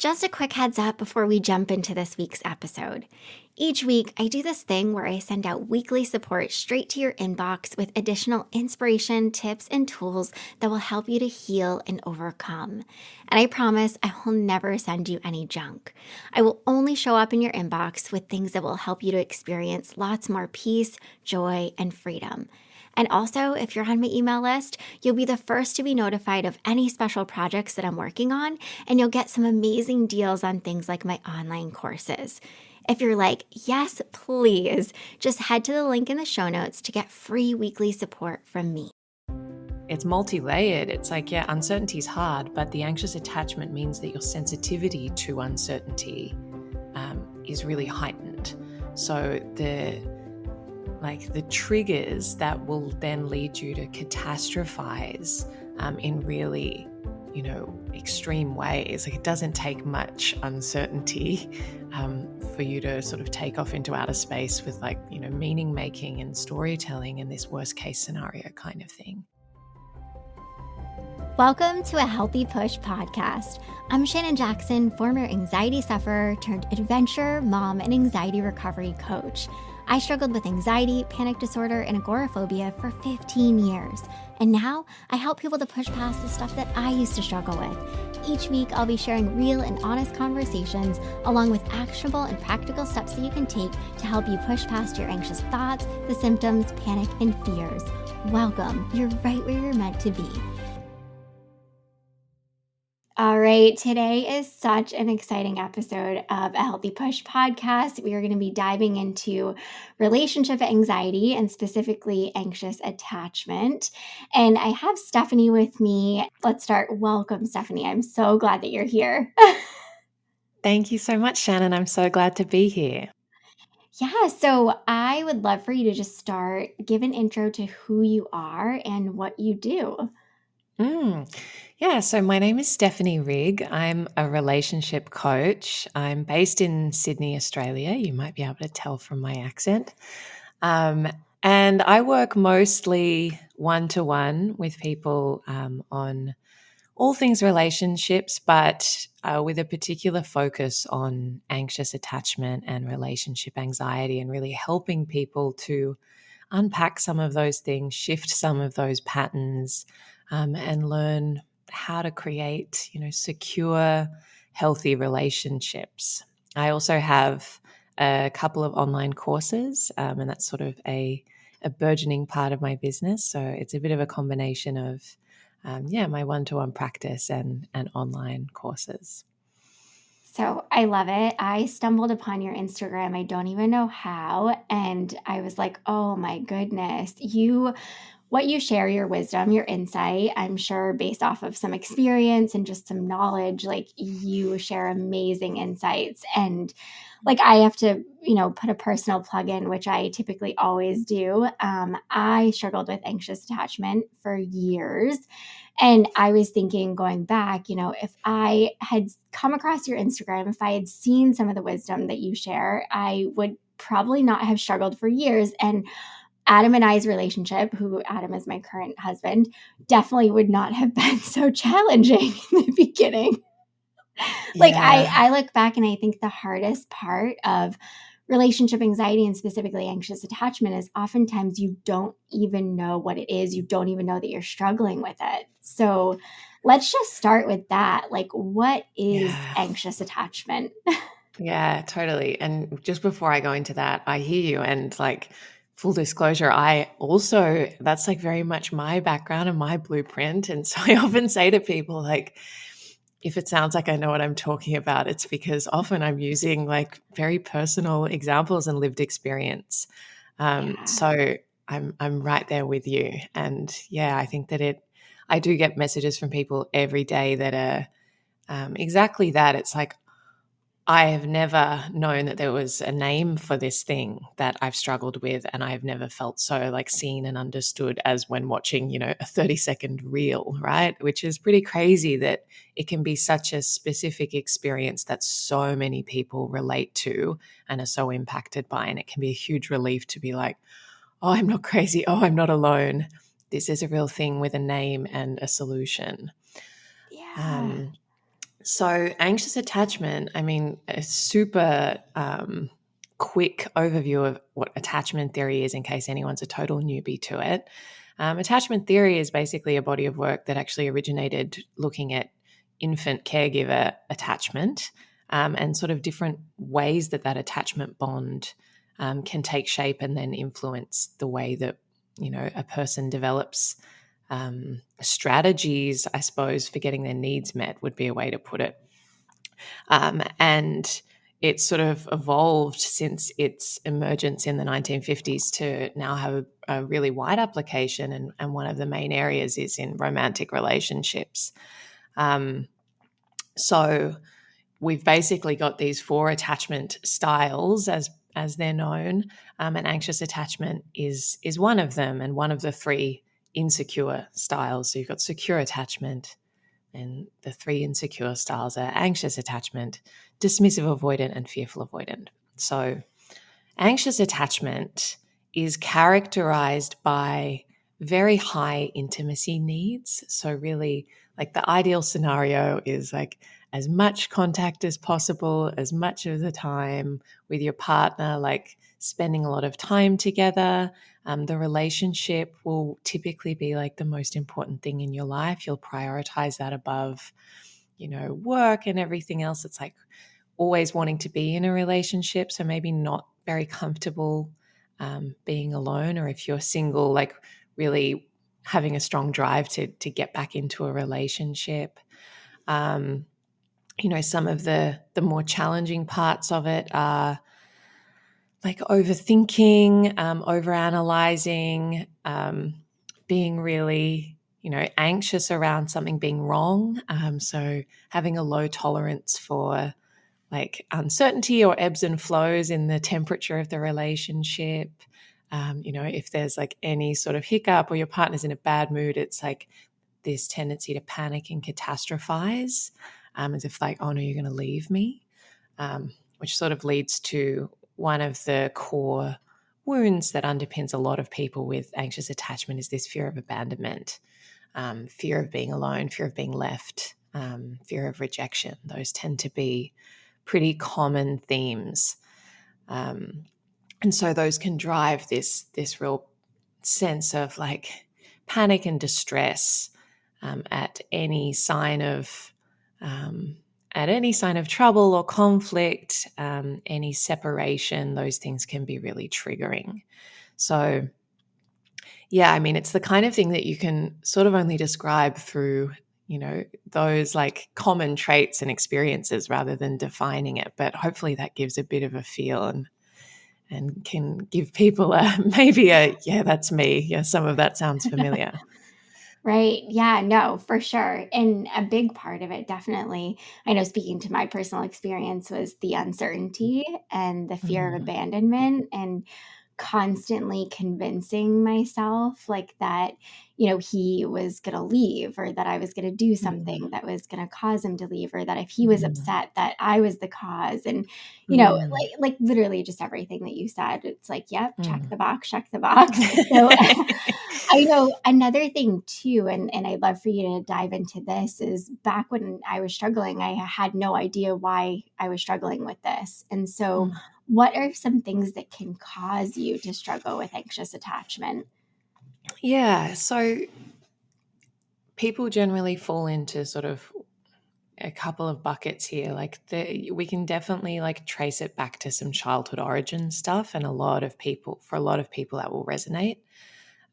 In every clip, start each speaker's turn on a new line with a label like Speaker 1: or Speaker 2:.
Speaker 1: Just a quick heads up before we jump into this week's episode. Each week, I do this thing where I send out weekly support straight to your inbox with additional inspiration, tips, and tools that will help you to heal and overcome. And I promise I will never send you any junk. I will only show up in your inbox with things that will help you to experience lots more peace, joy, and freedom. And also, if you're on my email list, you'll be the first to be notified of any special projects that I'm working on, and you'll get some amazing deals on things like my online courses. If you're like, yes, please, just head to the link in the show notes to get free weekly support from me.
Speaker 2: It's multi-layered. It's like, yeah, uncertainty is hard, but the anxious attachment means that your sensitivity to uncertainty is really heightened. So the triggers that will then lead you to catastrophize in really, extreme ways. Like, it doesn't take much uncertainty for you to sort of take off into outer space with meaning making and storytelling and this worst case scenario kind of thing.
Speaker 1: Welcome to a Healthy Push podcast. I'm Shannon Jackson, former anxiety sufferer turned adventure mom and anxiety recovery coach. I struggled with anxiety, panic disorder, and agoraphobia for 15 years. And now I help people to push past the stuff that I used to struggle with. Each week, I'll be sharing real and honest conversations along with actionable and practical steps that you can take to help you push past your anxious thoughts, the symptoms, panic, and fears. Welcome. You're right where you're meant to be. All right, today is such an exciting episode of a Healthy Push podcast. We are going to be diving into relationship anxiety and specifically anxious attachment. And I have Stephanie with me. Let's start. Welcome, Stephanie. I'm so glad that you're here.
Speaker 2: Thank you so much, Shannon. I'm so glad to be here.
Speaker 1: Yeah, so I would love for you to just give an intro to who you are and what you do.
Speaker 2: Yeah, so my name is Stephanie Rigg. I'm a relationship coach. I'm based in Sydney, Australia. You might be able to tell from my accent. And I work mostly one-to-one with people on all things relationships, but with a particular focus on anxious attachment and relationship anxiety, and really helping people to unpack some of those things, shift some of those patterns, and learn how to create, secure, healthy relationships. I also have a couple of online courses, and that's sort of a burgeoning part of my business. So it's a bit of a combination of, my one-to-one practice and online courses.
Speaker 1: So I love it. I stumbled upon your Instagram. I don't even know how. And I was like, oh my goodness, what you share, your wisdom, your insight, I'm sure based off of some experience and just some knowledge, like you share amazing insights. And like I have to, put a personal plug in, which I typically always do. I struggled with anxious attachment for years. And I was thinking, going back, if I had come across your Instagram, if I had seen some of the wisdom that you share, I would probably not have struggled for years. And Adam and I's relationship, who Adam is my current husband, definitely would not have been so challenging in the beginning. Like I look back and I think the hardest part of relationship anxiety and specifically anxious attachment is oftentimes you don't even know what it is. You don't even know that you're struggling with it. So let's just start with that. Like, what is anxious attachment?
Speaker 2: Yeah, totally. And just before I go into that, I hear you. And full disclosure, that's very much my background and my blueprint. And so I often say to people, if it sounds like I know what I'm talking about, it's because often I'm using very personal examples and lived experience. So I'm right there with you. And I think that I do get messages from people every day that are exactly that. It's like, I have never known that there was a name for this thing that I've struggled with, and I've never felt so seen and understood as when watching, a 30-second reel, right? Which is pretty crazy that it can be such a specific experience that so many people relate to and are so impacted by. And it can be a huge relief to be like, oh, I'm not crazy. Oh, I'm not alone. This is a real thing with a name and a solution.
Speaker 1: Yeah.
Speaker 2: So, anxious attachment, I mean, a super quick overview of what attachment theory is in case anyone's a total newbie to it. Attachment theory is basically a body of work that actually originated looking at infant caregiver attachment, and sort of different ways that that attachment bond can take shape and then influence the way that, a person develops strategies, I suppose, for getting their needs met would be a way to put it. And it's sort of evolved since its emergence in the 1950s to now have a really wide application. And one of the main areas is in romantic relationships. So we've basically got these four attachment styles as they're known, and anxious attachment is one of them, and one of the three insecure styles. So you've got secure attachment, and the three insecure styles are anxious attachment, dismissive avoidant, and fearful avoidant. So anxious attachment is characterized by very high intimacy needs. So, really, like the ideal scenario is like as much contact as possible, as much of the time with your partner, like spending a lot of time together. The relationship will typically be like the most important thing in your life. You'll prioritize that above, work and everything else. It's like always wanting to be in a relationship, so maybe not very comfortable being alone, or if you're single, like really having a strong drive to get back into a relationship. Um, some of the more challenging parts of it are like overthinking, overanalyzing, being really, anxious around something being wrong. So having a low tolerance for like uncertainty or ebbs and flows in the temperature of the relationship. If there's like any sort of hiccup or your partner's in a bad mood, it's like this tendency to panic and catastrophize, as if like, oh no, you're going to leave me, which sort of leads to one of the core wounds that underpins a lot of people with anxious attachment is this fear of abandonment, fear of being alone, fear of being left, fear of rejection. Those tend to be pretty common themes. And so those can drive this real sense of like panic and distress at any sign of trouble or conflict, any separation. Those things can be really triggering. So yeah, I mean, it's the kind of thing that you can sort of only describe through, those like common traits and experiences rather than defining it. But hopefully that gives a bit of a feel and can give people yeah, that's me. Yeah, some of that sounds familiar.
Speaker 1: Right. Yeah, no, for sure. And a big part of it, definitely, I know speaking to my personal experience, was the uncertainty and the fear of
Speaker 2: Mm,
Speaker 1: abandonment, and constantly convincing myself like that, he was going to leave, or that I was going to do something
Speaker 2: mm,
Speaker 1: that was going to cause him to leave, or that if he was
Speaker 2: mm,
Speaker 1: upset that I was the cause. And,
Speaker 2: mm,
Speaker 1: like literally just everything that you said. It's like, yep, check
Speaker 2: mm.
Speaker 1: the box, check the box. So I know another thing too, and I'd love for you to dive into this, is back when I was struggling, I had no idea why I was struggling with this. And so,
Speaker 2: Mm.
Speaker 1: what are some things that can cause you to struggle with anxious attachment?
Speaker 2: Yeah, so people generally fall into sort of a couple of buckets here. Like we can definitely like trace it back to some childhood origin stuff, and for a lot of people that will resonate.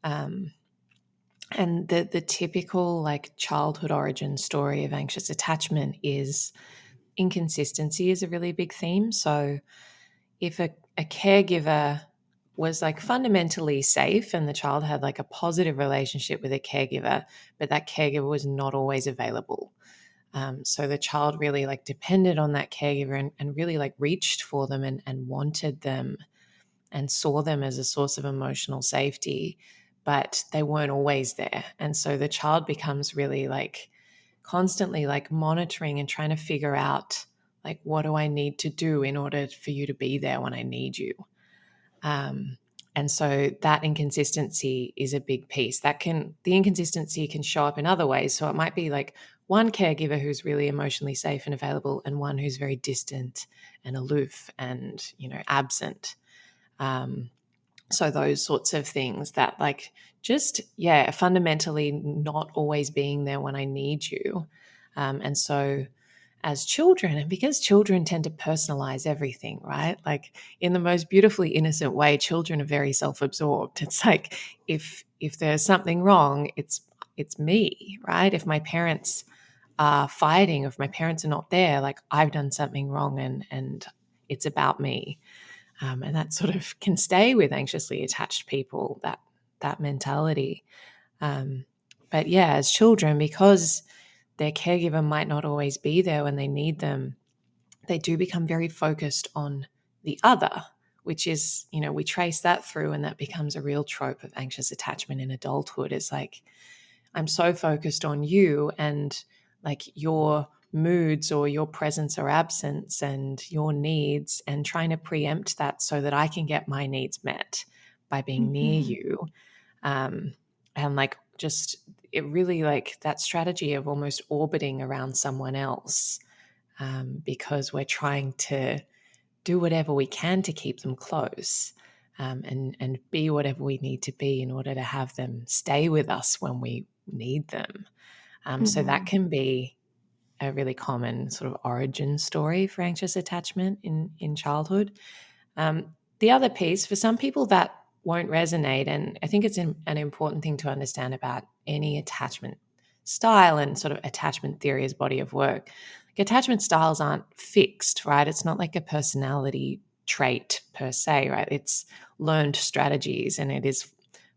Speaker 2: Um, and the typical like childhood origin story of anxious attachment is inconsistency is a really big theme. So if a caregiver was like fundamentally safe and the child had like a positive relationship with a caregiver, but that caregiver was not always available. So the child really like depended on that caregiver and really like reached for them and wanted them and saw them as a source of emotional safety, but they weren't always there. And so the child becomes really like constantly like monitoring and trying to figure out like, what do I need to do in order for you to be there when I need you? Um, and so that inconsistency is a big piece. The inconsistency can show up in other ways. So it might be like one caregiver who's really emotionally safe and available, and one who's very distant and aloof and, absent. Um, so those sorts of things that, like, just, yeah, fundamentally not always being there when I need you. And so as children, and because children tend to personalize everything, right? Like, in the most beautifully innocent way, children are very self-absorbed. It's like, if there's something wrong, it's me, right? If my parents are fighting, if my parents are not there, like, I've done something wrong, and it's about me. And that sort of can stay with anxiously attached people, that mentality. Um, but yeah, as children, because their caregiver might not always be there when they need them, they do become very focused on the other, which is, we trace that through, and that becomes a real trope of anxious attachment in adulthood. It's like, I'm so focused on you and, like, your moods or your presence or absence and your needs, and trying to preempt that so that I can get my needs met by being near
Speaker 1: Mhm.
Speaker 2: you. And, like, just, it really, like, that strategy of almost orbiting around someone else, because we're trying to do whatever we can to keep them close, and be whatever we need to be in order to have them stay with us when we need them. So that
Speaker 1: Mhm.
Speaker 2: can be a really common sort of origin story for anxious attachment in childhood. The other piece, for some people that won't resonate, and I think it's an important thing to understand about any attachment style and sort of attachment theory as body of work. Like, attachment styles aren't fixed, right? It's not like a personality trait per se, right? It's learned strategies, and it is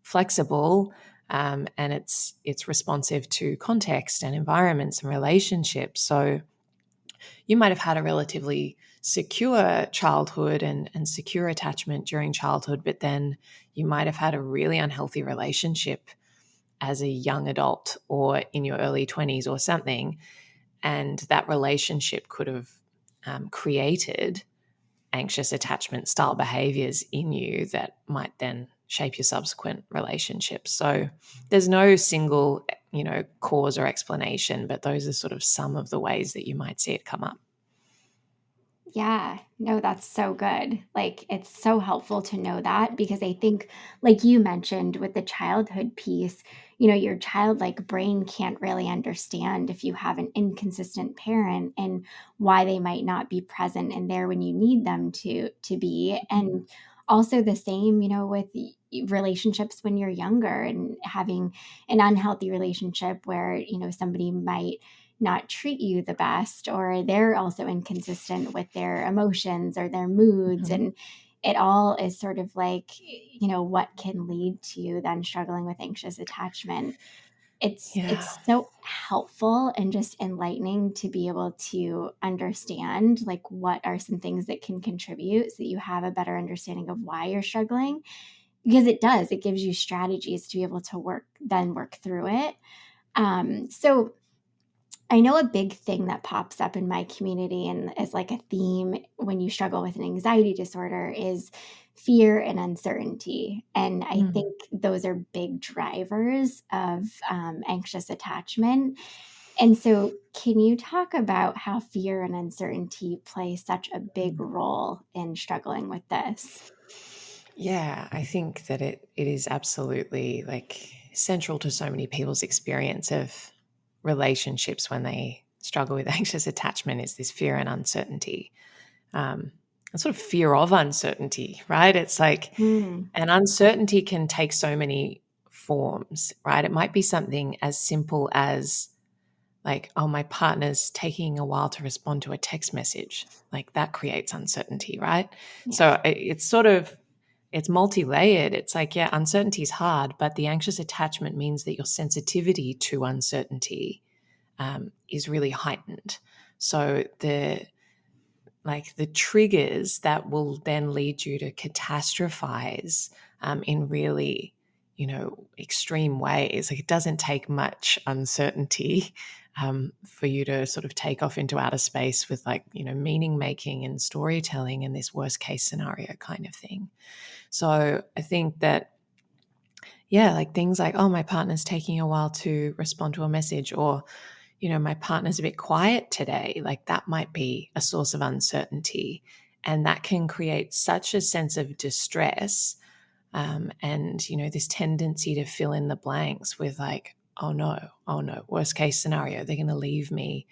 Speaker 2: flexible, and it's responsive to context and environments and relationships. So you might have had a relatively secure childhood and secure attachment during childhood, but then you might have had a really unhealthy relationship as a young adult or in your early 20s or something. And that relationship could have created anxious attachment style behaviors in you that might then shape your subsequent relationships. So there's no single, cause or explanation, but those are sort of some of the ways that you might see it come up.
Speaker 1: Yeah, no, that's so good. Like, it's so helpful to know that because I think, like you mentioned with the childhood piece, your childlike brain can't really understand if you have an inconsistent parent and why they might not be present and there when you need them to be. And also the same, with relationships when you're younger and having an unhealthy relationship where, somebody might not treat you the best or they're also inconsistent with their emotions or their moods,
Speaker 2: Mhm.
Speaker 1: and it all is sort of like what can lead to you then struggling with anxious attachment.
Speaker 2: Yeah.
Speaker 1: It's so helpful and just enlightening to be able to understand like what are some things that can contribute so that you have a better understanding of why you're struggling, because it gives you strategies to be able to work through it. So I know a big thing that pops up in my community and is like a theme when you struggle with an anxiety disorder is fear and uncertainty. And I
Speaker 2: Mm.
Speaker 1: think those are big drivers of anxious attachment. And so, can you talk about how fear and uncertainty play such a big
Speaker 2: Mm.
Speaker 1: role in struggling with this?
Speaker 2: Yeah, I think that it is absolutely, like, central to so many people's experience of relationships when they struggle with anxious attachment is this fear and uncertainty. And sort of fear of uncertainty, right? It's like,
Speaker 1: Mm,
Speaker 2: and uncertainty can take so many forms, right? It might be something as simple as, like, oh, my partner's taking a while to respond to a text message. Like, that creates uncertainty, right?
Speaker 1: yeah.
Speaker 2: So it's sort of, it's multi-layered. It's like, yeah, uncertainty is hard, but the anxious attachment means that your sensitivity to uncertainty is really heightened. So the triggers that will then lead you to catastrophize in really, extreme ways. Like, it doesn't take much uncertainty for you to sort of take off into outer space with, like, meaning making and storytelling and this worst case scenario kind of thing. So I think that, yeah, like things like, oh, my partner's taking a while to respond to a message, or, my partner's a bit quiet today, like that might be a source of uncertainty. And that can create such a sense of distress, and this tendency to fill in the blanks with like, oh no, worst case scenario, they're going to leave me,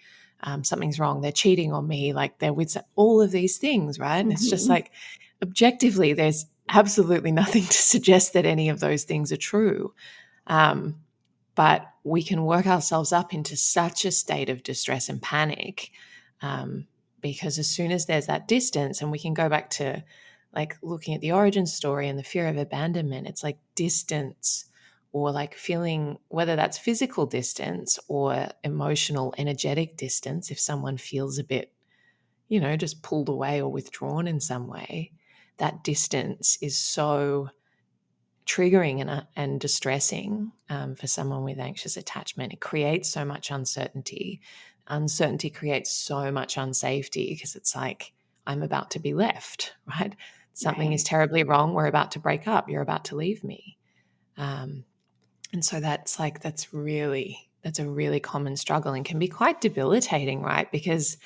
Speaker 2: something's wrong, they're cheating on me, like they're with all of these things, right? And it's just
Speaker 1: Mhm.
Speaker 2: like, objectively, there's absolutely nothing to suggest that any of those things are true. um, but we can work ourselves up into such a state of distress and panic, um, because as soon as there's that distance, and we can go back to like looking at the origin story and the fear of abandonment, it's like distance, or like feeling, whether that's physical distance or emotional energetic distance, if someone feels a bit, just pulled away or withdrawn in some way, that distance is so triggering and distressing, for someone with anxious attachment. It creates so much uncertainty. Uncertainty creates so much unsafety because it's like, I'm about to be left, right? Something is
Speaker 1: Right.
Speaker 2: terribly wrong. We're about to break up. You're about to leave me. And so that's a really common struggle and can be quite debilitating, right? Because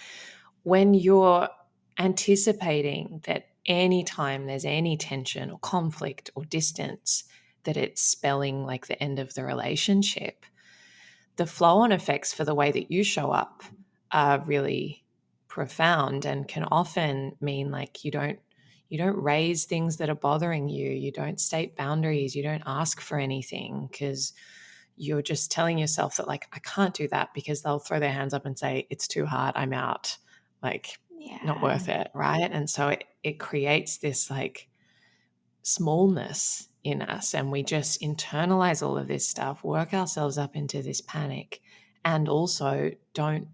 Speaker 2: when you're anticipating that anytime there's any tension or conflict or distance, that it's spelling like the end of the relationship, the flow on effects for the way that you show up are really profound and can often mean like you don't raise things that are bothering you, you don't state boundaries, you don't ask for anything because you're just telling yourself that like, I can't do that because they'll throw their hands up and say it's too hard, I'm out, like not
Speaker 1: Yeah.
Speaker 2: worth it, right? And so it creates this like smallness in us, and we just internalize all of this stuff, work ourselves up into this panic, and also don't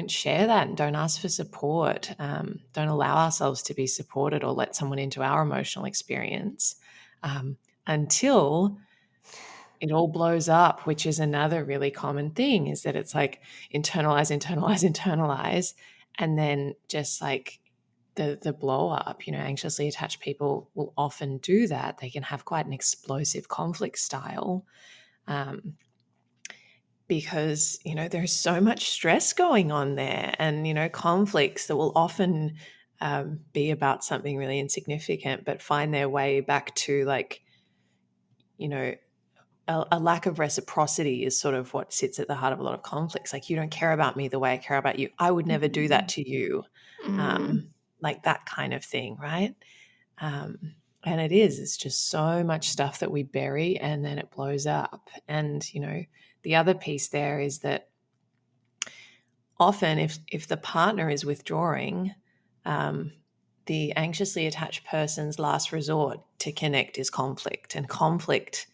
Speaker 2: share that and don't ask for support, don't allow ourselves to be supported or let someone into our emotional experience, until it all blows up, which is another really common thing, is that it's like internalize, internalize, internalize, and then just like the blow up. Anxiously attached people will often do that. They can have quite an explosive conflict style, um, because there's so much stress going on there, and conflicts that will often, be about something really insignificant, but find their way back to like, you know a lack of reciprocity is sort of what sits at the heart of a lot of conflicts. Like, you don't care about me the way I care about you. I would never do that
Speaker 1: Mhm.
Speaker 2: to you.
Speaker 1: Mm.
Speaker 2: Um, like that kind of thing, right? And it's just so much stuff that we bury and then it blows up. And, the other piece there is that often if the partner is withdrawing, um, the anxiously attached person's last resort to connect is conflict, and conflict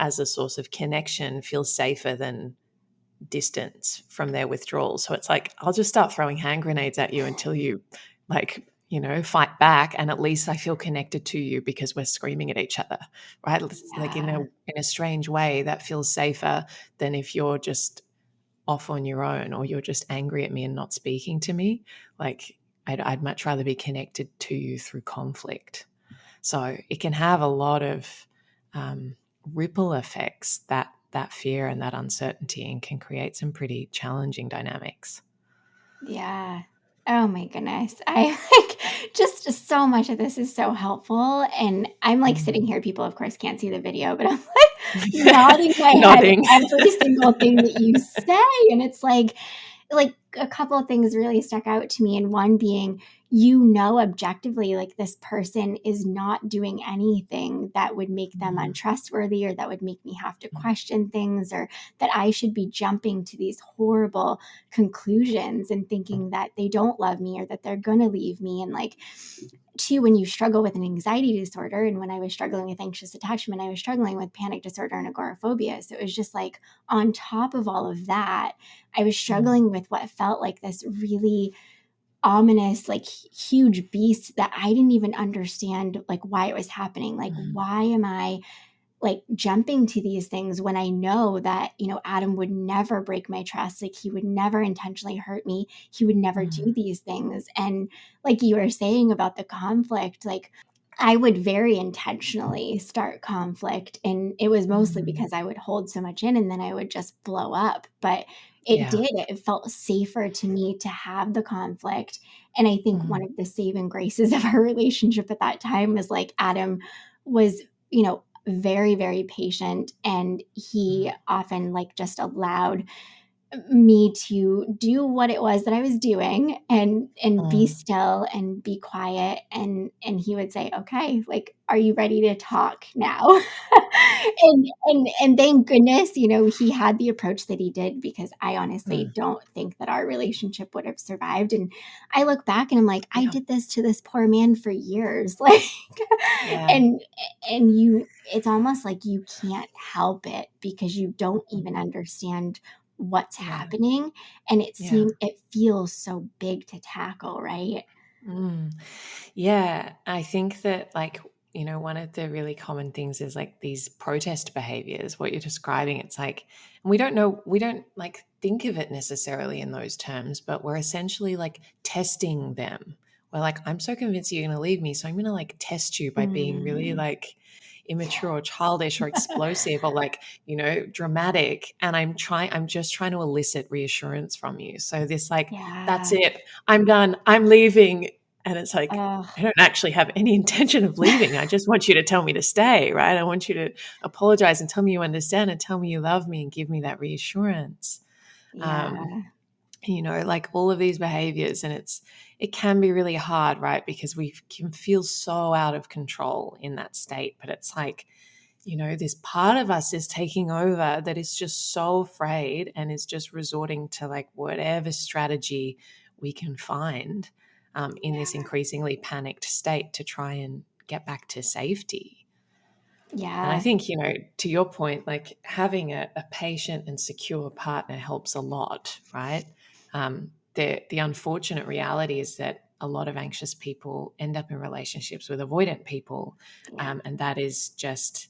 Speaker 2: as a source of connection feels safer than distance from their withdrawal. So it's like, I'll just start throwing hand grenades at you until you like, fight back, and at least I feel connected to you because we're screaming at each other, right? It's like
Speaker 1: Yeah.
Speaker 2: in a strange way that feels safer than if you're just off on your own, or you're just angry at me and not speaking to me. Like, I'd much rather be connected to you through conflict. So it can have a lot of, ripple effects, that fear and that uncertainty, and can create some pretty challenging dynamics.
Speaker 1: Yeah. Oh my goodness. I just so much of this is so helpful. And I'm like sitting
Speaker 2: Mm.
Speaker 1: here, people of course can't see the video, but I'm like nodding my head
Speaker 2: Nodding.
Speaker 1: at every single thing that you say. And it's like a couple of things really stuck out to me, and one being, objectively, like this person is not doing anything that would make them
Speaker 2: Mm,
Speaker 1: untrustworthy or that would make me have to question things, or that I should be jumping to these horrible conclusions and thinking that they don't love me or that they're going to leave me. And like, two, when you struggle with an anxiety disorder, and when I was struggling with anxious attachment, I was struggling with panic disorder and agoraphobia. So it was just like, on top of all of that, I was
Speaker 2: mm,
Speaker 1: struggling with what felt like this really ominous, like huge beast that I didn't even understand like why it was happening. Like,
Speaker 2: mm,
Speaker 1: why am I like jumping to these things when I know that, Adam would never break my trust. Like, he would never intentionally hurt me. He would never do
Speaker 2: mm,
Speaker 1: these things. And like you were saying about the conflict, like I would very intentionally start conflict. And it was mostly
Speaker 2: mm,
Speaker 1: because I would hold so much in and then I would just blow up. But it
Speaker 2: Yeah.
Speaker 1: did. It felt safer to me to have the conflict. And I think one
Speaker 2: Mm,
Speaker 1: of the saving graces of our relationship at that time was like Adam was, very, very patient. And he
Speaker 2: mm,
Speaker 1: often like just allowed me to do what it was that I was doing and be
Speaker 2: mm.
Speaker 1: still and be quiet, and he would say, "Okay, like, are you ready to talk now?" And thank goodness, he had the approach that he did, because I honestly
Speaker 2: Mm.
Speaker 1: don't think that our relationship would have survived. And I look back and I'm like, "I
Speaker 2: Yeah.
Speaker 1: did this to this poor man for years." Like,
Speaker 2: Yeah.
Speaker 1: and it's almost like you can't help it because you don't
Speaker 2: Mm.
Speaker 1: even understand what's
Speaker 2: Yeah.
Speaker 1: happening, and
Speaker 2: Yeah.
Speaker 1: it feels so big to tackle, right?
Speaker 2: Mm. Yeah, I think that one of the really common things is like these protest behaviors, what you're describing. It's like, and we don't like think of it necessarily in those terms, but we're essentially like testing them. We're like, I'm so convinced you're going to leave me. So I'm going to like test you by being really
Speaker 1: Mhm.
Speaker 2: like immature or childish or explosive or like, dramatic. And I'm just trying to elicit reassurance from you. So this like, that's
Speaker 1: Yeah.
Speaker 2: it. I'm done. I'm leaving. And it's like,
Speaker 1: Ugh.
Speaker 2: I don't actually have any intention of leaving. I just want you to tell me to stay, right? I want you to apologize and tell me you understand and tell me you love me and give me that reassurance. Um,
Speaker 1: Yeah.
Speaker 2: like all of these behaviors, and it can be really hard, right? Because we can feel so out of control in that state. But it's like, this part of us is taking over that is just so afraid and is just resorting to like whatever strategy we can find in this
Speaker 1: Yeah.
Speaker 2: increasingly panicked state to try and get back to safety. And I
Speaker 1: Yeah.
Speaker 2: think, to your point, like having a patient and secure partner helps a lot, right? The unfortunate reality is that a lot of anxious people end up in relationships with avoidant people.
Speaker 1: Yeah.
Speaker 2: And that is just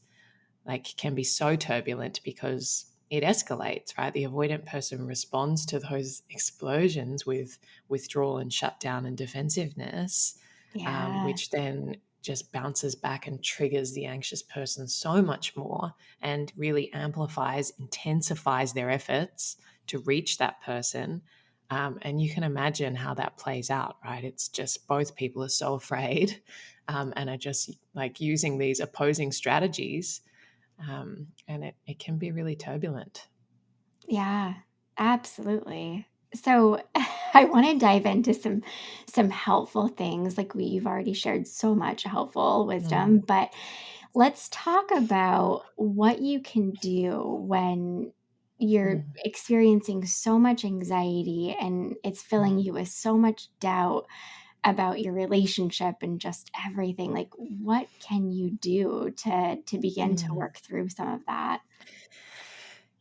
Speaker 2: like can be so turbulent because it escalates, right? The avoidant person responds to those explosions with withdrawal and shutdown and defensiveness,
Speaker 1: Yeah.
Speaker 2: which then just bounces back and triggers the anxious person so much more and really amplifies, intensifies their efforts to reach that person. And you can imagine how that plays out, right? It's just both people are so afraid and are just like using these opposing strategies and it can be really turbulent.
Speaker 1: Yeah. Absolutely. So, I wanna dive into some helpful things. Like, we've already shared so much helpful
Speaker 2: Mm,
Speaker 1: wisdom, but let's talk about what you can do when you're
Speaker 2: mm,
Speaker 1: experiencing so much anxiety and it's
Speaker 2: mm,
Speaker 1: filling you with so much doubt about your relationship and just everything. Like, what can you do to begin to
Speaker 2: mm.
Speaker 1: work through some of that?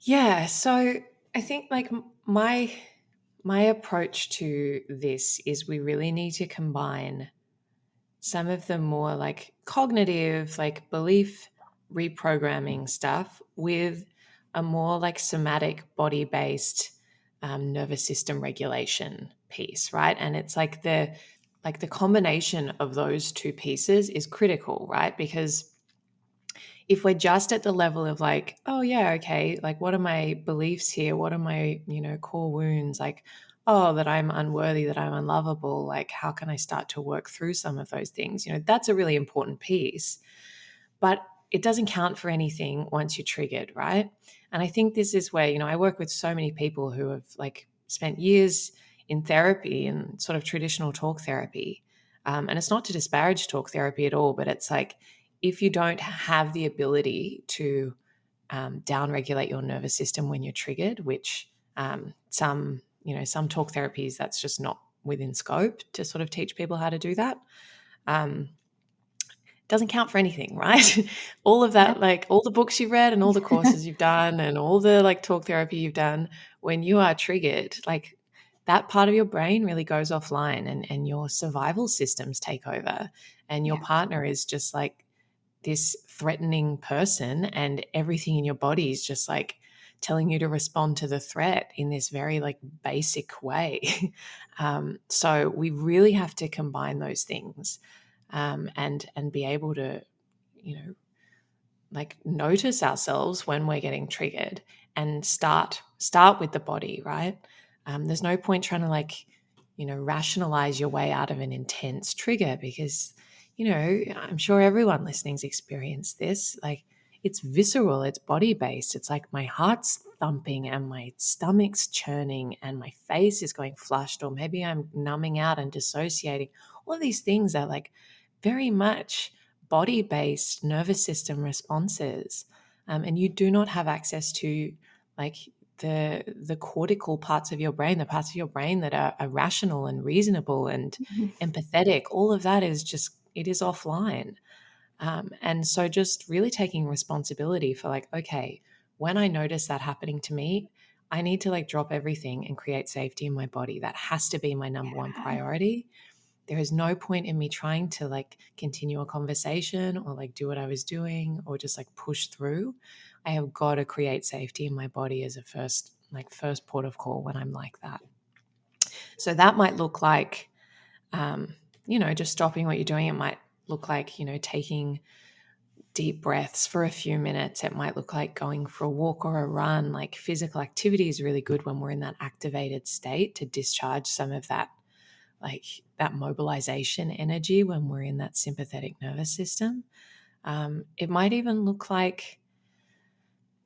Speaker 2: Yeah, so I think like my approach to this is we really need to combine some of the more like cognitive, like belief reprogramming stuff with a more like somatic body based nervous system regulation piece, right? And it's like the combination of those two pieces is critical, right? Because if we're just at the level of like, oh yeah, okay, like what are my beliefs here? What are my, core wounds? Like, oh, that I'm unworthy, that I'm unlovable. Like, how can I start to work through some of those things? That's a really important piece, but it doesn't count for anything once you're triggered, right? And I think this is where, I work with so many people who have like spent years in therapy and sort of traditional talk therapy. And it's not to disparage talk therapy at all, but it's like if you don't have the ability to down-regulate your nervous system when you're triggered, which some talk therapies that's just not within scope to sort of teach people how to do that. Um, doesn't count for anything, right? All of
Speaker 1: Yep.
Speaker 2: that, like all the books you've read and all the courses you've done and all the like talk therapy you've done, when you are triggered, like that part of your brain really goes offline and your survival systems take over. And your
Speaker 1: Yeah.
Speaker 2: partner is just like this threatening person, and everything in your body is just like telling you to respond to the threat in this very like basic way. So we really have to combine those things and be able to, you know, like notice ourselves when we're getting triggered and start with the body, right? There's no point trying to like, rationalize your way out of an intense trigger because, I'm sure everyone listening's experienced this. Like, it's visceral, it's body based. It's like my heart's thumping and my stomach's churning and my face is going flushed, or maybe I'm numbing out and dissociating. All of these things are like very much body based nervous system responses. And you do not have access to like the cortical parts of your brain, the parts of your brain that are rational and reasonable and
Speaker 1: Mhm.
Speaker 2: empathetic. All of that is just, it is offline. And so just really taking responsibility for like, okay, when I notice that happening to me, I need to like drop everything and create safety in my body. That has to be my number one
Speaker 1: Yeah.
Speaker 2: priority. There is no point in me trying to like continue a conversation or like do what I was doing or just like push through. I have got to create safety in my body as a first port of call when I'm like that. So that might look like, just stopping what you're doing. It might look like, taking deep breaths for a few minutes. It might look like going for a walk or a run. Like physical activity is really good when we're in that activated state to discharge some of that, like that mobilization energy when we're in that sympathetic nervous system. It might even look like,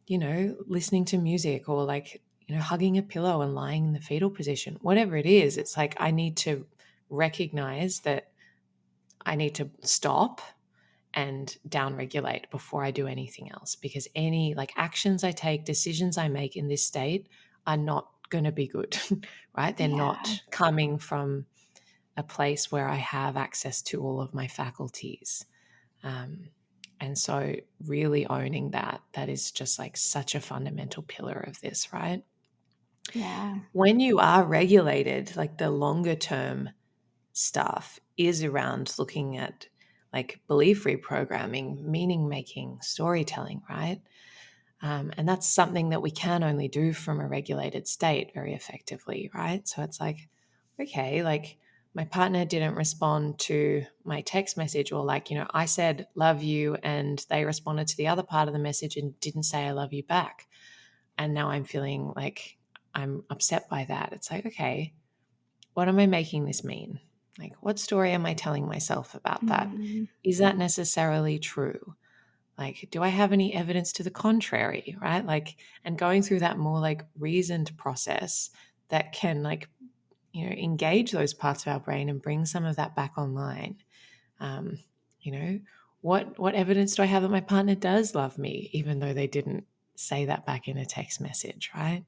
Speaker 2: listening to music or like, hugging a pillow and lying in the fetal position. Whatever it is, it's like I need to recognize that I need to stop and downregulate before I do anything else, because any like actions I take, decisions I make in this state are not going to be good, right? They're
Speaker 1: Yeah.
Speaker 2: not coming from a place where I have access to all of my faculties. Um, and so really owning that is just like such a fundamental pillar of this, right?
Speaker 1: Yeah.
Speaker 2: When you are regulated, like the longer term stuff is around looking at like belief reprogramming, meaning making, storytelling, right? And that's something that we can only do from a regulated state very effectively, right? So it's like, okay, like my partner didn't respond to my text message, or like, I said, love you, and they responded to the other part of the message and didn't say, I love you back. And now I'm feeling like I'm upset by that. It's like, okay, what am I making this mean? Like, what story am I telling myself about that?
Speaker 1: Mhm.
Speaker 2: Is that necessarily true? Like, do I have any evidence to the contrary? Right. Like, and going through that more like reasoned process that can like, engage those parts of our brain and bring some of that back online. Um, you know, what evidence do I have that my partner does love me, even though they didn't say that back in a text message, right?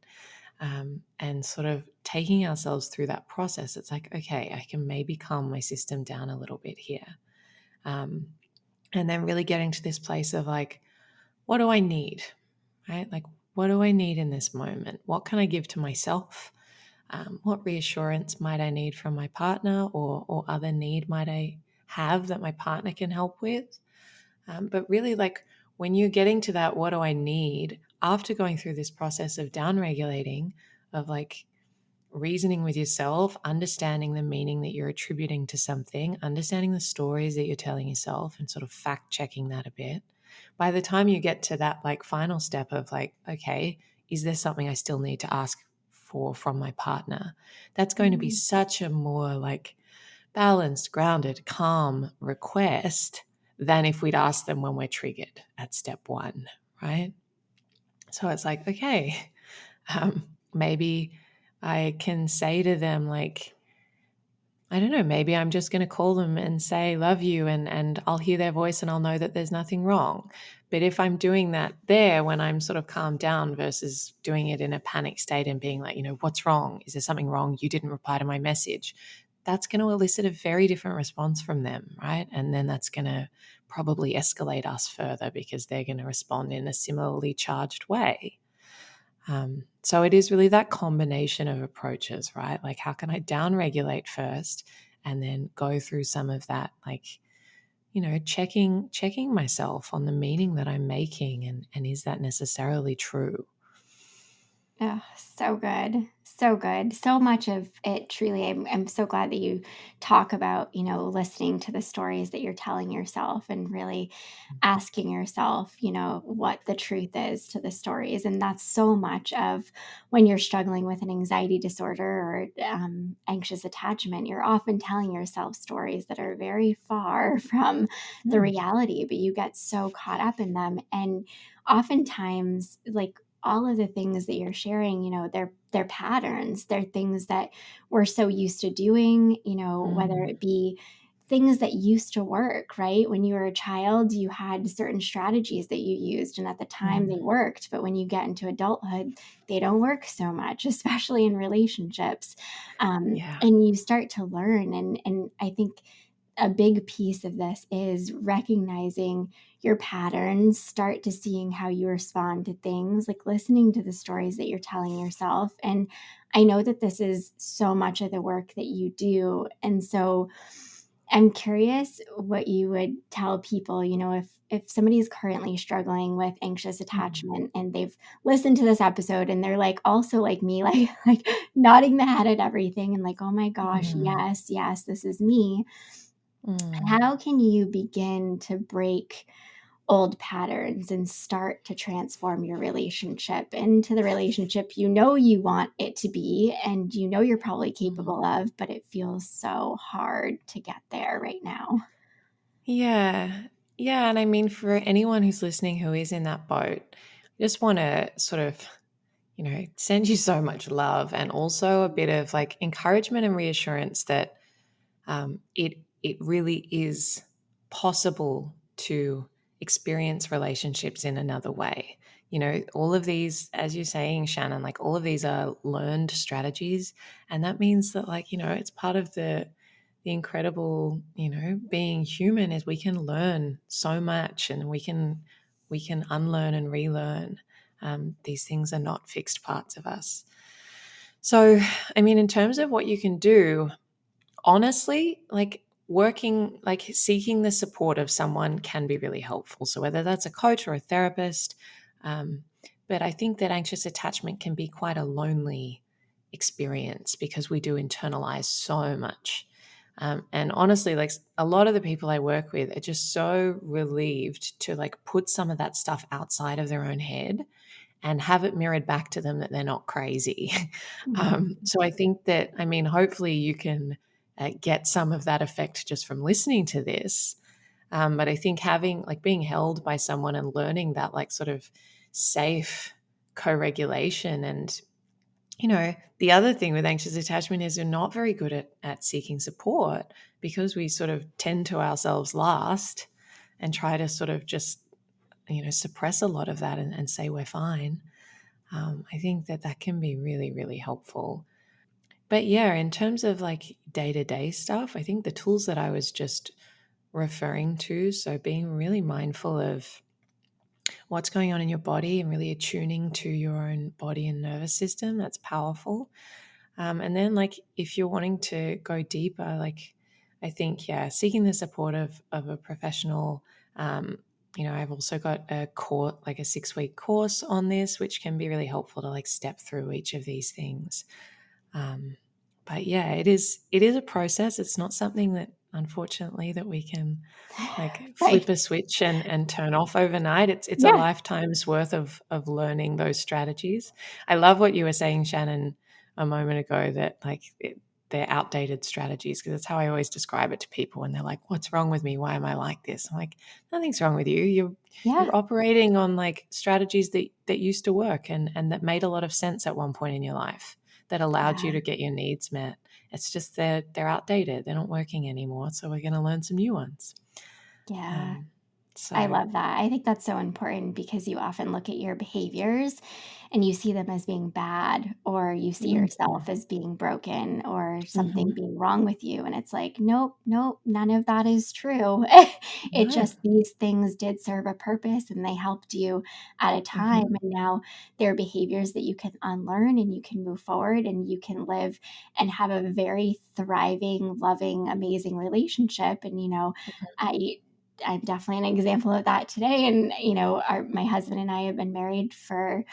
Speaker 2: And sort of taking ourselves through that process. It's like, okay, I can maybe calm my system down a little bit here. Um, and then really getting to this place of like, what do I need? Right? Like, what do I need in this moment? What can I give to myself? What reassurance might I need from my partner, or other need might I have that my partner can help with? But really, like when you're getting to that, what do I need after going through this process of down regulating, of like reasoning with yourself, understanding the meaning that you're attributing to something, understanding the stories that you're telling yourself, and sort of fact checking that a bit. By the time you get to that like final step of like, okay, is there something I still need to ask for from my partner? That's going to be
Speaker 1: Mhm.
Speaker 2: such a more like balanced, grounded, calm request than if we'd asked them when we're triggered at step one, right? So it's like, okay, maybe I can say to them, like, I don't know, maybe I'm just going to call them and say, love you, and I'll hear their voice and I'll know that there's nothing wrong. But if I'm doing that there when I'm sort of calmed down versus doing it in a panic state and being like, what's wrong? Is there something wrong? You didn't reply to my message. That's going to elicit a very different response from them, right? And then that's going to probably escalate us further because they're going to respond in a similarly charged way. So it is really that combination of approaches, right? Like, how can I down regulate first and then go through some of that, like, checking myself on the meaning that I'm making, and is that necessarily true?
Speaker 1: Oh, so good. So good. So much of it truly, I'm so glad that you talk about, listening to the stories that you're telling yourself and really asking yourself, what the truth is to the stories. And that's so much of when you're struggling with an anxiety disorder or anxious attachment, you're often telling yourself stories that are very far from the
Speaker 2: Mm,
Speaker 1: reality, but you get so caught up in them. And oftentimes, like, all of the things that you're sharing, they're patterns. They're things that we're so used to doing, whether
Speaker 2: mm,
Speaker 1: it be things that used to work, right? When you were a child, you had certain strategies that you used, and at the time they
Speaker 2: mm.
Speaker 1: worked. But when you get into adulthood, they don't work so much, especially in relationships.
Speaker 2: Yeah.
Speaker 1: And you start to learn. And I think a big piece of this is recognizing your patterns, start to seeing how you respond to things, like listening to the stories that you're telling yourself. And I know that this is so much of the work that you do. And so I'm curious what you would tell people, if somebody is currently struggling with anxious
Speaker 2: Mm,
Speaker 1: attachment and they've listened to this episode and they're like also like me, like nodding the head at everything and like, oh my gosh,
Speaker 2: mm,
Speaker 1: yes, yes, this is me.
Speaker 2: mm,
Speaker 1: How can you begin to break old patterns and start to transform your relationship into the relationship you want it to be and you're probably
Speaker 2: mm.
Speaker 1: capable of, but it feels so hard to get there right now?
Speaker 2: Yeah. Yeah. And I mean, for anyone who's listening who is in that boat, I just want to sort of, send you so much love and also a bit of like encouragement and reassurance that it really is possible to experience relationships in another way. All of these, as you're saying, Shannon, like all of these are learned strategies, and that means that, like, it's part of the incredible, being human is we can learn so much, and we can unlearn and relearn. These things are not fixed parts of us. So, I mean, in terms of what you can do, honestly, like working, like seeking the support of someone can be really helpful. So whether that's a coach or a therapist, um, but I think that anxious attachment can be quite a lonely experience because we do internalize so much. And honestly, like a lot of the people I work with are just so relieved to like put some of that stuff outside of their own head and have it mirrored back to them that they're not crazy.
Speaker 1: Mhm.
Speaker 2: So I think that, I mean, hopefully you can get some of that effect just from listening to this. But I think having, like, being held by someone and learning that, like, sort of safe co regulation. And, the other thing with anxious attachment is we're not very good at seeking support because we sort of tend to ourselves last and try to sort of just, suppress a lot of that and say we're fine. I think that that can be really, really helpful. But yeah, in terms of like day to day stuff, I think the tools that I was just referring to, so being really mindful of what's going on in your body and really attuning to your own body and nervous system, that's powerful. And then, like, if you're wanting to go deeper, like, I think, yeah, seeking the support of a professional. Um, I've also got a course, like a 6-week course on this, which can be really helpful to like step through each of these things. Um, but yeah, it is a process. It's not something that, unfortunately, that we can like
Speaker 1: Right.
Speaker 2: flip a switch and turn off overnight. It's a
Speaker 1: Yeah.
Speaker 2: lifetime's worth of learning those strategies. I love what you were saying, Shannon, a moment ago, that like they're outdated strategies, because that's how I always describe it to people when they're like, "What's wrong with me? Why am I like this?" I'm like, "Nothing's wrong with you.
Speaker 1: Yeah.
Speaker 2: You're operating on like strategies that used to work and that made a lot of sense at one point in your life, that allowed you
Speaker 1: Yeah.
Speaker 2: to get your needs met. It's just they're outdated. They're not working anymore. So we're going to learn some new ones."
Speaker 1: Yeah.
Speaker 2: Um,
Speaker 1: I
Speaker 2: so,
Speaker 1: love that. I think that's so important because you often look at your behaviors and you see them as being bad, or you see
Speaker 2: mhm,
Speaker 1: yourself as being broken or something
Speaker 2: mhm.
Speaker 1: being wrong with you. And it's like, nope, nope, none of that is true. It
Speaker 2: No.
Speaker 1: just, these things did serve a purpose and they helped you at a time.
Speaker 2: Mhm,
Speaker 1: And now there are behaviors that you can unlearn and you can move forward and you can live and have a very thriving, loving, amazing relationship. And, I I'm definitely an example of that today. And, my husband and I have been married for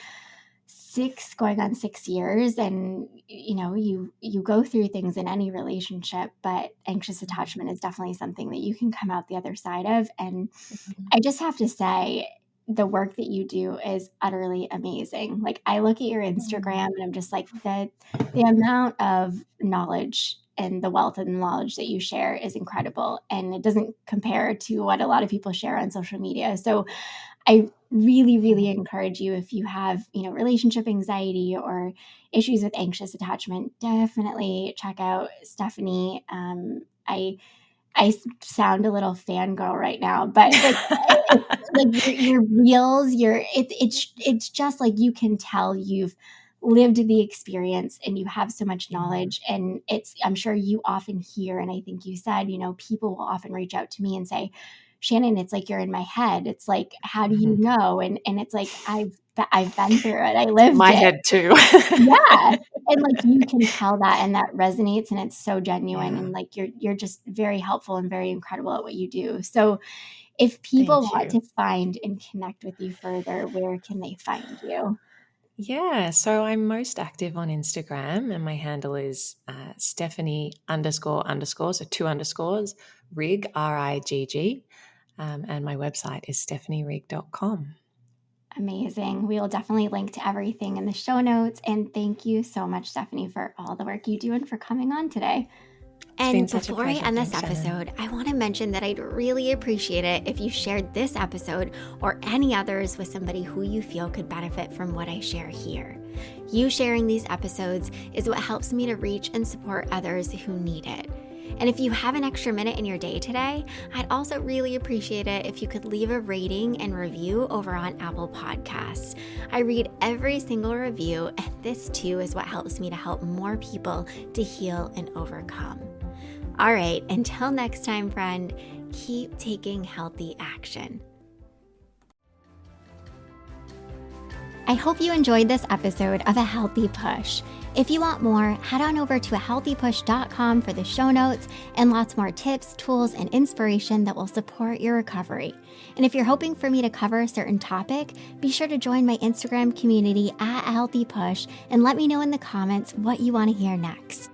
Speaker 1: going on 6 years, and you go through things in any relationship, but anxious attachment is definitely something that you can come out the other side of. And
Speaker 2: Mhm.
Speaker 1: I just have to say, the work that you do is utterly amazing. Like, I look at your
Speaker 2: Mm.
Speaker 1: Instagram and I'm just like, the amount of knowledge and the wealth of knowledge that you share is incredible, and it doesn't compare to what a lot of people share on social media. So I really, really encourage you, if you have, relationship anxiety or issues with anxious attachment, definitely check out Stephanie. I sound a little fangirl right now, but it's like your reels, it's just like you can tell you've lived the experience and you have so much
Speaker 2: Yeah.
Speaker 1: knowledge. And I'm sure you often hear, and I think you said, people will often reach out to me and say, Shannon, it's like you're in my head. It's like, how do you
Speaker 2: Mhm.
Speaker 1: know? And it's like, I've been through it. I lived
Speaker 2: My
Speaker 1: it.
Speaker 2: head too.
Speaker 1: Yeah, and, like, you can tell that, and that resonates, and it's so genuine,
Speaker 2: Yeah.
Speaker 1: and, like, you're just very helpful and very incredible at what you do. So, if people
Speaker 2: Thank
Speaker 1: want
Speaker 2: you.
Speaker 1: to find and connect with you further, where can they find you?
Speaker 2: Yeah, so I'm most active on Instagram, and my handle is Stephanie underscore underscore, so two underscores, Rigg, RIGG. And my website is stephanierig.com.
Speaker 1: Amazing. We will definitely link to everything in the show notes, and thank you so much, Stephanie, for all the work you do and for coming on today.
Speaker 2: It's been
Speaker 1: And
Speaker 2: such a
Speaker 1: before I
Speaker 2: pleasure.
Speaker 1: end this
Speaker 2: Thanks, Shannon.
Speaker 1: episode, I want to mention that I'd really appreciate it if you shared this episode or any others with somebody who you feel could benefit from what I share here. You sharing these episodes is what helps me to reach and support others who need it. And if you have an extra minute in your day today, I'd also really appreciate it if you could leave a rating and review over on Apple Podcasts. I read every single review, and this too is what helps me to help more people to heal and overcome. All right, until next time, friend, keep taking healthy action. I hope you enjoyed this episode of A Healthy Push. If you want more, head on over to ahealthypush.com for the show notes and lots more tips, tools, and inspiration that will support your recovery. And if you're hoping for me to cover a certain topic, be sure to join my Instagram community at A Healthy Push and let me know in the comments what you want to hear next.